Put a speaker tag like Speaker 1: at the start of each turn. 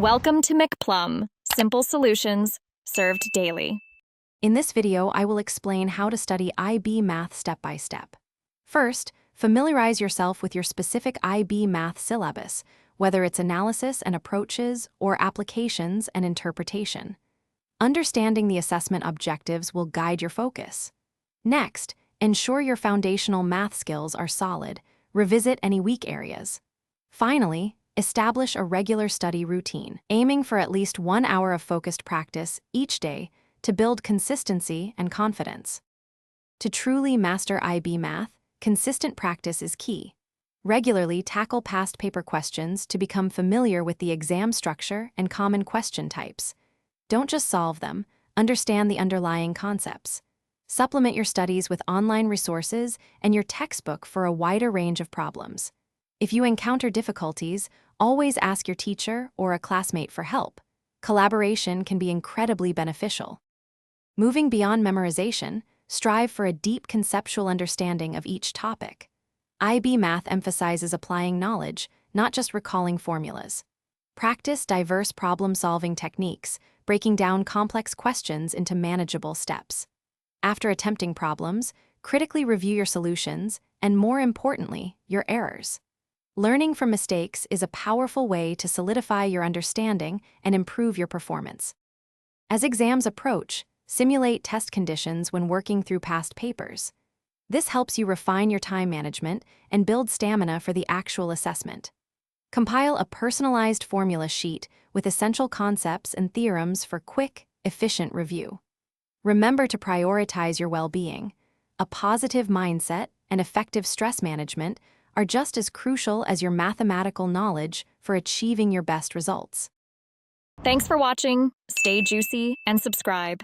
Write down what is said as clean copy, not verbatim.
Speaker 1: Welcome to McPlum, simple solutions served daily.
Speaker 2: In this video, I will explain how to study IB Math step by step. First, familiarize yourself with your specific IB Math syllabus, whether it's analysis and approaches or applications and interpretation. Understanding the assessment objectives will guide your focus. Next, ensure your foundational math skills are solid. Revisit any weak areas. Finally, establish a regular study routine, aiming for at least 1 hour of focused practice each day to build consistency and confidence. To truly master IB Math, consistent practice is key. Regularly tackle past paper questions to become familiar with the exam structure and common question types. Don't just solve them, understand the underlying concepts. Supplement your studies with online resources and your textbook for a wider range of problems. If you encounter difficulties, always ask your teacher or a classmate for help. Collaboration can be incredibly beneficial. Moving beyond memorization, strive for a deep conceptual understanding of each topic. IB Math emphasizes applying knowledge, not just recalling formulas. Practice diverse problem-solving techniques, breaking down complex questions into manageable steps. After attempting problems, critically review your solutions and, more importantly, your errors. Learning from mistakes is a powerful way to solidify your understanding and improve your performance. As exams approach, simulate test conditions when working through past papers. This helps you refine your time management and build stamina for the actual assessment. Compile a personalized formula sheet with essential concepts and theorems for quick, efficient review. Remember to prioritize your well-being. A positive mindset and effective stress management are just as crucial as your mathematical knowledge for achieving your best results.
Speaker 1: Thanks for watching. Stay juicy and subscribe.